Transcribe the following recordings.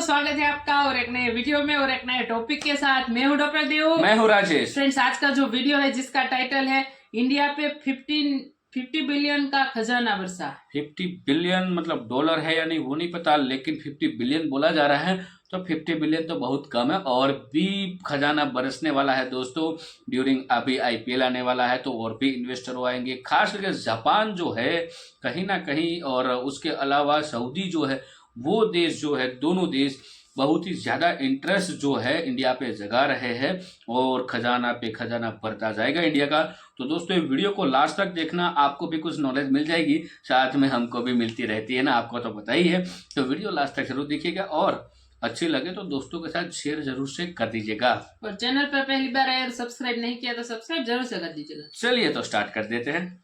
स्वागत है आपका और एक नए वीडियो में और एक नए टॉपिक के साथ। मैं हूं डॉक्टर देव। मैं हूं राजेश। फ्रेंड्स, आज का जो वीडियो है जिसका टाइटल है इंडिया पे 50 बिलियन का खजाना बरसा। 50 बिलियन मतलब डॉलर है या नहीं वो नहीं पता, लेकिन 50 बिलियन बोला जा रहा है तो 50 बिलियन तो बहुत कम है और भी खजाना बरसने वाला है दोस्तों। ड्यूरिंग अभी आईपीएल आने वाला है तो और भी इन्वेस्टर आएंगे, खास करके जापान जो है कहीं ना कहीं, और उसके अलावा सऊदी जो है, वो देश जो है, दोनों देश बहुत ही ज्यादा इंटरेस्ट जो है इंडिया पे जगा रहे हैं और खजाना पे खजाना बढ़ता जाएगा इंडिया का। तो दोस्तों ये वीडियो को लास्ट तक देखना, आपको भी कुछ नॉलेज मिल जाएगी, साथ में हमको भी मिलती रहती है ना, आपको तो पता ही है। तो वीडियो लास्ट तक जरूर देखिएगा और अच्छी लगे तो दोस्तों के साथ शेयर जरूर से कर दीजिएगा। और चैनल पर पहली बार आए और सब्सक्राइब नहीं किया तो सब्सक्राइब जरूर से कर दीजिएगा। चलिए तो स्टार्ट कर देते हैं।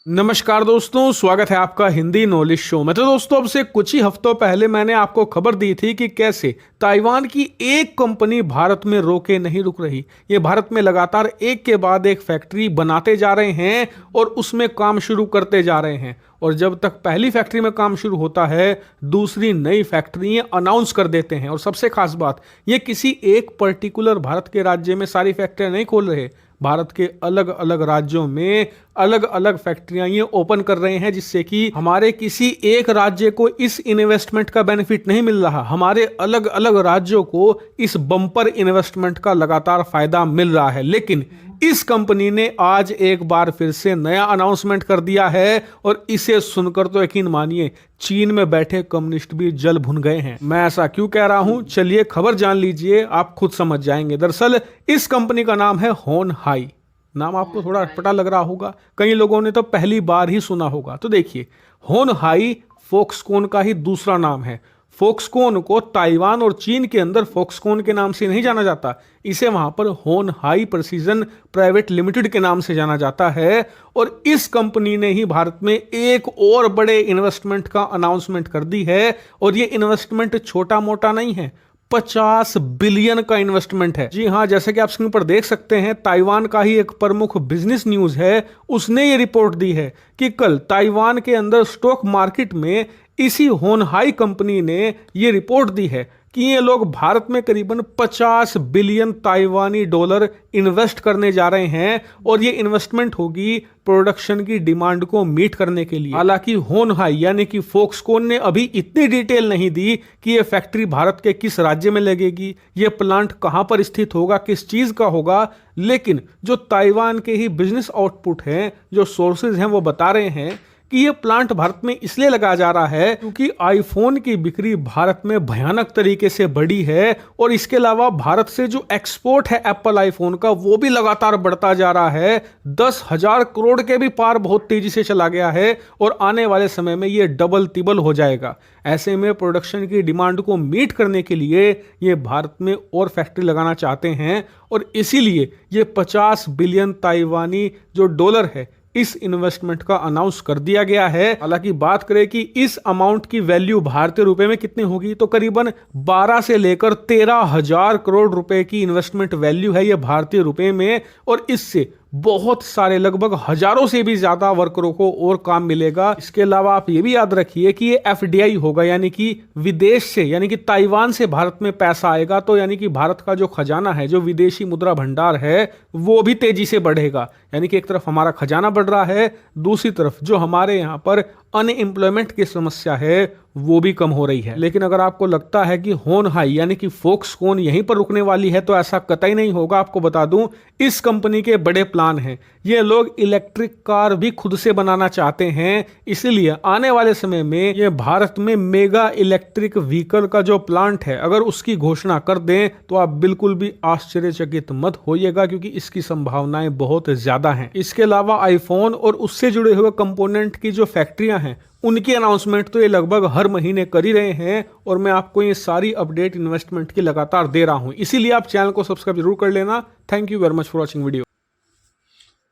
नमस्कार दोस्तों, स्वागत है आपका हिंदी नॉलेज शो में। तो दोस्तों, अब से कुछ ही हफ्तों पहले मैंने आपको खबर दी थी कि कैसे ताइवान की एक कंपनी भारत में रोके नहीं रुक रही। ये भारत में लगातार एक के बाद एक फैक्ट्री बनाते जा रहे हैं और उसमें काम शुरू करते जा रहे हैं। और जब तक पहली फैक्ट्री में काम शुरू होता है, दूसरी नई फैक्ट्री अनाउंस कर देते हैं। और सबसे खास बात, ये किसी एक पर्टिकुलर भारत के राज्य में सारी फैक्ट्रियां नहीं खोल रहे, भारत के अलग अलग राज्यों में अलग अलग फैक्ट्रियां ये ओपन कर रहे हैं, जिससे कि हमारे किसी एक राज्य को इस इन्वेस्टमेंट का बेनिफिट नहीं मिल रहा, हमारे अलग अलग राज्यों को इस बम्पर इन्वेस्टमेंट का लगातार फायदा मिल रहा है। लेकिन इस कंपनी ने आज एक बार फिर से नया अनाउंसमेंट कर दिया है और इसे सुनकर तो यकीन मानिए चीन में बैठे कम्युनिस्ट भी जल भुन गए हैं। मैं ऐसा क्यों कह रहा हूं, चलिए खबर जान लीजिए, आप खुद समझ जाएंगे। दरअसल इस कंपनी का नाम है होन हाई। नाम आपको थोड़ा अटपटा लग रहा होगा, कई लोगों ने तो पहली बार ही सुना होगा। तो देखिए, होन हाई फॉक्सकॉन का ही दूसरा नाम है। फॉक्सकॉन को ताइवान और चीन के अंदर फॉक्सकॉन के नाम से नहीं जाना जाता, इसे वहां पर होन हाई प्रिसीजन प्राइवेट लिमिटेड के नाम से जाना जाता है। और इस कंपनी ने ही भारत में एक और बड़े इन्वेस्टमेंट का अनाउंसमेंट कर दी है। और ये इन्वेस्टमेंट छोटा मोटा नहीं है, 50 बिलियन का इन्वेस्टमेंट है। जी हां, जैसे कि आप स्क्रीन पर देख सकते हैं, ताइवान का ही एक प्रमुख बिजनेस न्यूज है, उसने ये रिपोर्ट दी है कि कल ताइवान के अंदर स्टॉक मार्केट में इसी होनहाई कंपनी ने ये रिपोर्ट दी है कि ये लोग भारत में करीबन 50 बिलियन ताइवानी डॉलर इन्वेस्ट करने जा रहे हैं। और ये इन्वेस्टमेंट होगी प्रोडक्शन की डिमांड को मीट करने के लिए। हालांकि होनहाई यानी कि फॉक्सकॉन ने अभी इतनी डिटेल नहीं दी कि ये फैक्ट्री भारत के किस राज्य में लगेगी, ये प्लांट कहां पर स्थित होगा, किस चीज का होगा। लेकिन जो ताइवान के ही बिजनेस आउटपुट हैं, जो सोर्सेज हैं, वो बता रहे हैं कि ये प्लांट भारत में इसलिए लगाया जा रहा है क्योंकि आईफोन की बिक्री भारत में भयानक तरीके से बढ़ी है। और इसके अलावा भारत से जो एक्सपोर्ट है एप्पल आईफोन का, वो भी लगातार बढ़ता जा रहा है। 10,000 करोड़ के भी पार बहुत तेजी से चला गया है और आने वाले समय में ये डबल तिबल हो जाएगा। ऐसे में प्रोडक्शन की डिमांड को मीट करने के लिए ये भारत में और फैक्ट्री लगाना चाहते हैं और इसीलिए ये 50 बिलियन ताइवानी जो डॉलर है, इस इन्वेस्टमेंट का अनाउंस कर दिया गया है। हालांकि बात करें कि इस अमाउंट की वैल्यू भारतीय रुपए में कितनी होगी, तो करीबन 12 से लेकर 13,000 करोड़ रुपए की इन्वेस्टमेंट वैल्यू है ये भारतीय रुपए में। और इससे बहुत सारे, लगभग हजारों से भी ज्यादा वर्करों को और काम मिलेगा। इसके अलावा आप ये भी याद रखिए कि ये एफडीआई होगा, यानी कि विदेश से, यानी कि ताइवान से भारत में पैसा आएगा। तो यानी कि भारत का जो खजाना है, जो विदेशी मुद्रा भंडार है, वो भी तेजी से बढ़ेगा। यानी कि एक तरफ हमारा खजाना बढ़ रहा है, दूसरी तरफ जो हमारे यहाँ पर अनएम्प्लॉयमेंट की समस्या है वो भी कम हो रही है। लेकिन अगर आपको लगता है कि होनहाई यानी कि फॉक्सकॉन यहीं पर रुकने वाली है, तो ऐसा कतई नहीं होगा। आपको बता दूं, इस कंपनी के बड़े प्लान हैं। ये लोग इलेक्ट्रिक कार भी खुद से बनाना चाहते हैं, इसलिए आने वाले समय में ये भारत में मेगा इलेक्ट्रिक व्हीकल का जो प्लांट है, अगर उसकी घोषणा कर दें तो आप बिल्कुल भी आश्चर्यचकित मत होइएगा, क्योंकि इसकी संभावनाएं बहुत ज्यादा हैं। इसके अलावा आईफोन और उससे जुड़े हुए कंपोनेंट की जो फैक्ट्रियां हैं, उनकी अनाउंसमेंट तो ये लगभग हर महीने कर ही रहे हैं। और मैं आपको ये सारी अपडेट इन्वेस्टमेंट की लगातार दे रहा हूं, इसीलिए आप चैनल को सब्सक्राइब जरूर कर लेना। Thank you very much for watching video.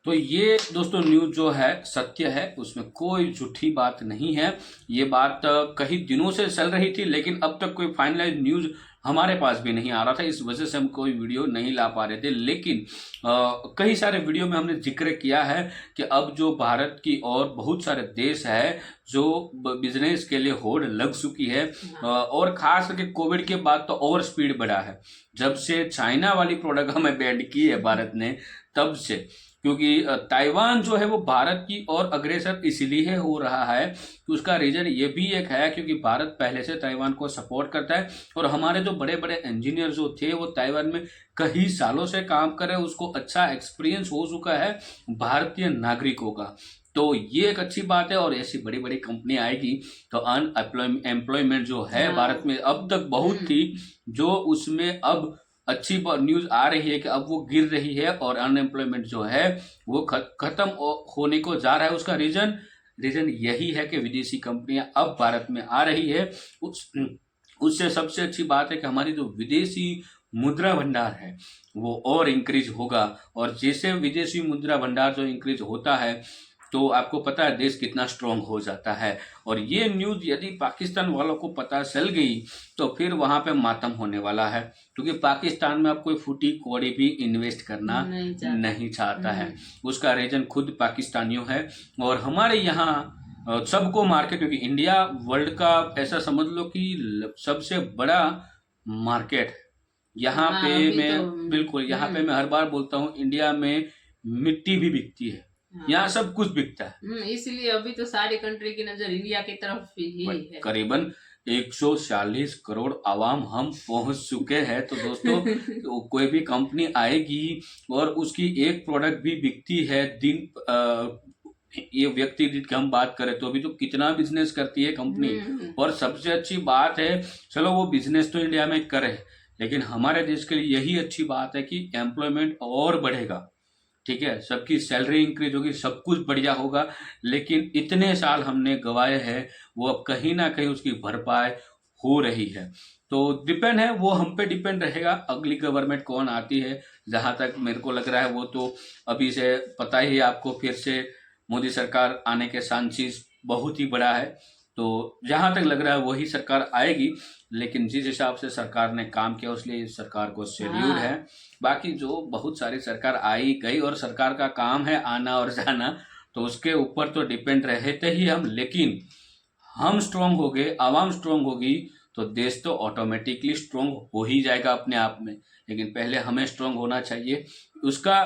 तो ये दोस्तों न्यूज जो है सत्य है, उसमें कोई झूठी बात नहीं है। ये बात कई दिनों से चल रही थी, लेकिन अब तक कोई फाइनलाइज न्यूज हमारे पास भी नहीं आ रहा था, इस वजह से हम कोई वीडियो नहीं ला पा रहे थे। लेकिन कई सारे वीडियो में हमने जिक्र किया है कि अब जो भारत की और बहुत सारे देश है जो बिजनेस के लिए होड़ लग चुकी है, और खास करके कोविड के बाद तो और स्पीड बढ़ा है। जब से चाइना वाली प्रोडक्ट हमें बैन की है भारत ने, तब से, क्योंकि ताइवान जो है वो भारत की ओर अग्रसर इसलिए हो रहा है कि उसका रीजन ये भी एक है क्योंकि भारत पहले से ताइवान को सपोर्ट करता है, और हमारे जो बड़े बड़े इंजीनियर जो थे वो ताइवान में कई सालों से काम कर रहे हैं, उसको अच्छा एक्सपीरियंस हो चुका है भारतीय नागरिकों का। तो ये एक अच्छी बात है, और ऐसी बड़ी बड़ी कंपनी आएगी तो अनएम्प्लॉयमेंट जो है भारत में अब तक बहुत थी, जो उसमें अब अच्छी न्यूज आ रही है कि अब वो गिर रही है और अनएम्प्लॉयमेंट जो है वो खत्म होने को जा रहा है। उसका रीजन यही है कि विदेशी कंपनियां अब भारत में आ रही है। उससे सबसे अच्छी बात है कि हमारी जो विदेशी मुद्रा भंडार है वो और इंक्रीज होगा, और जैसे विदेशी मुद्रा भंडार जो इंक्रीज होता है तो आपको पता है देश कितना स्ट्रांग हो जाता है। और ये न्यूज़ यदि पाकिस्तान वालों को पता चल गई तो फिर वहां पे मातम होने वाला है, क्योंकि पाकिस्तान में अब कोई फूटी कौड़ी भी इन्वेस्ट करना नहीं चाहता है। उसका रीजन खुद पाकिस्तानियों है, और हमारे यहाँ सबको मार्केट, क्योंकि इंडिया वर्ल्ड का ऐसा समझ लो कि सबसे बड़ा मार्केट है। यहाँ पे मैं बिल्कुल मैं हर बार बोलता हूँ, इंडिया में मिट्टी भी बिकती है, यहाँ सब कुछ बिकता है। इसलिए अभी तो सारी कंट्री की नजर इंडिया की तरफ ही है। करीबन 140 करोड़ आवाम हम पहुंच चुके हैं। तो दोस्तों तो कोई भी कंपनी आएगी और उसकी एक प्रोडक्ट भी बिकती है ये व्यक्ति की हम बात करें तो अभी तो कितना बिजनेस करती है कंपनी। और सबसे अच्छी बात है, चलो वो बिजनेस तो इंडिया में करे, लेकिन हमारे देश के लिए यही अच्छी बात है कि एम्प्लॉयमेंट और बढ़ेगा। ठीक है, सबकी सैलरी इंक्रीज होगी, सब कुछ बढ़िया होगा। लेकिन इतने साल हमने गवाए हैं वो अब कहीं ना कहीं उसकी भरपाई हो रही है। तो डिपेंड है, वो हम पे डिपेंड रहेगा अगली गवर्नमेंट कौन आती है। जहां तक मेरे को लग रहा है वो तो अभी से पता ही है आपको, फिर से मोदी सरकार आने के चांसेस बहुत ही बड़ा है। तो जहां तक लग रहा है वही सरकार आएगी, लेकिन जिस हिसाब से सरकार ने काम किया उसलिए सरकार को सैल्यूट है। बाकी जो बहुत सारी सरकार आई गई और सरकार का काम है आना और जाना, तो उसके ऊपर तो डिपेंड रहते ही हम। लेकिन हम स्ट्रांग हो गए, आवाम स्ट्रांग होगी तो देश तो ऑटोमेटिकली स्ट्रांग हो ही जाएगा अपने आप में। लेकिन पहले हमें स्ट्रांग होना चाहिए। उसका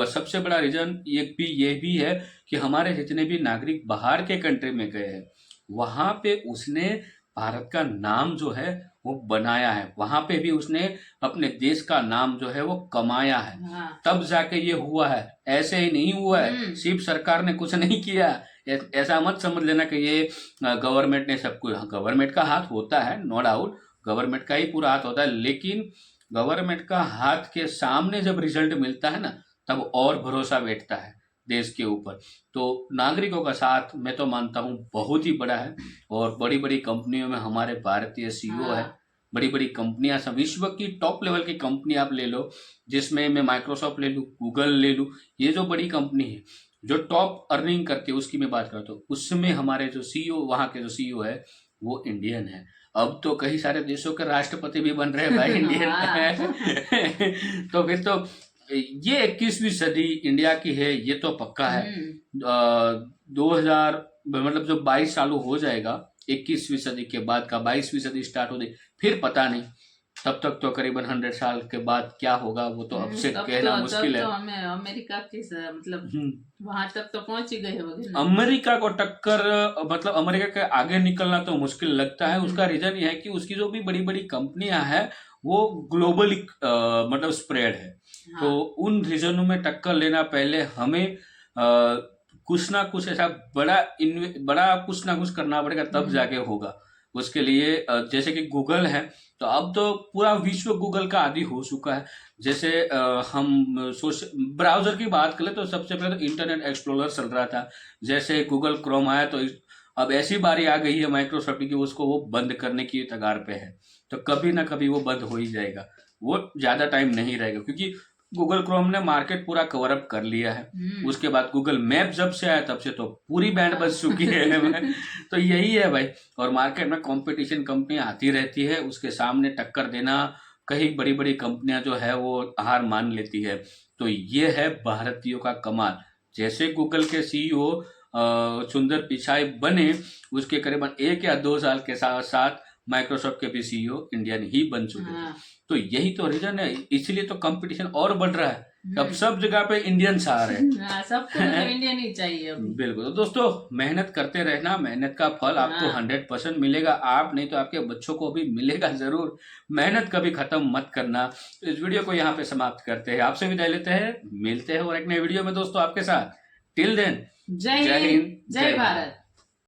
सबसे बड़ा रीजन ये भी है कि हमारे जितने भी नागरिक बाहर के कंट्री में गए हैं, वहां पे उसने भारत का नाम जो है वो बनाया है, वहां पे भी उसने अपने देश का नाम जो है वो कमाया है। तब जाके ये हुआ है, ऐसे ही नहीं हुआ है। सिर्फ सरकार ने कुछ नहीं किया, ऐसा मत समझ लेना कि ये गवर्नमेंट ने सब कुछ। गवर्नमेंट का हाथ होता है, नो डाउट गवर्नमेंट का ही पूरा हाथ होता है, लेकिन गवर्नमेंट का हाथ के सामने जब रिजल्ट मिलता है ना, तब और भरोसा बैठता है देश के ऊपर। तो नागरिकों का साथ मैं तो मानता हूँ बहुत ही बड़ा है। और बड़ी बड़ी कंपनियों में हमारे भारतीय सीईओ है, बड़ी बड़ी कंपनियां सब विश्व की टॉप लेवल की कंपनी आप ले लो, जिसमें मैं माइक्रोसॉफ्ट ले लूँ, गूगल ले लूँ, ये जो बड़ी कंपनी है जो टॉप अर्निंग करती है उसकी मैं बात करता हूँ, उसमें हमारे जो सीईओ, वहाँ के जो सीईओ है वो इंडियन है। अब तो कई सारे देशों के राष्ट्रपति भी बन रहे हैं भाई इंडियन है। तो फिर तो ये 21वीं सदी इंडिया की है, ये तो पक्का है। 2000 मतलब जो 22 चालू हो जाएगा, 21वीं सदी के बाद का 22वीं सदी स्टार्ट हो गई, फिर पता नहीं तब तक तो करीबन 100 साल के बाद क्या होगा वो तो अब से कहना मुश्किल है। तो हमें अमेरिका के मतलब वहां तक तो पहुंच ही गए होंगे। अमेरिका को टक्कर, मतलब अमेरिका के आगे निकलना तो मुश्किल लगता है। उसका रीजन ये है कि उसकी जो भी बड़ी बड़ी कंपनियां हैं वो ग्लोबली मतलब स्प्रेड है। तो उन रीजनों में टक्कर लेना पहले हमें कुछ ना कुछ ऐसा बड़ा कुछ ना कुछ करना पड़ेगा, तब जाके होगा। उसके लिए जैसे कि गूगल है, तो अब तो पूरा विश्व गूगल का आदी हो चुका है। जैसे हम ब्राउजर की बात करें तो सबसे पहले तो इंटरनेट एक्सप्लोरर चल रहा था, जैसे गूगल क्रोम आया तो अब ऐसी बारी आ गई है माइक्रोसॉफ्ट की उसको वो बंद करने की कगार पे है। तो कभी ना कभी वो बंद हो ही जाएगा, वो ज्यादा टाइम नहीं रहेगा, क्योंकि गूगल क्रोम ने मार्केट पूरा कवर अप कर लिया है। उसके बाद गूगल मैप जब से आया तब से तो पूरी बैंड बज चुकी है। तो यही है भाई, और मार्केट में कंपटीशन कंपनियां आती रहती है, उसके सामने टक्कर देना कई बड़ी बड़ी कंपनियां जो है वो हार मान लेती है। तो ये है भारतीयों का कमाल। जैसे गूगल के सीईओ सुंदर पिचाई बने, उसके करीबन 1 या 2 साल के साथ साथ माइक्रोसॉफ्ट के भी सीईओ इंडियन ही बन चुके हैं। तो यही तो रीजन है, इसलिए तो कंपटीशन और बढ़ रहा है। अब सब जगह पे इंडियंस आ रहे हैं। सबको तो इंडियन ही चाहिए अभी। बिल्कुल। तो दोस्तों मेहनत करते रहना, मेहनत का फल आपको 100% मिलेगा। आप नहीं तो आपके बच्चों को भी मिलेगा जरूर। मेहनत कभी खत्म मत करना। इस वीडियो को यहाँ पे समाप्त करते हैं, आपसे विदाई लेते हैं, मिलते हैं और एक नए वीडियो में दोस्तों आपके साथ। टिल देन जय हिंद, जय भारत।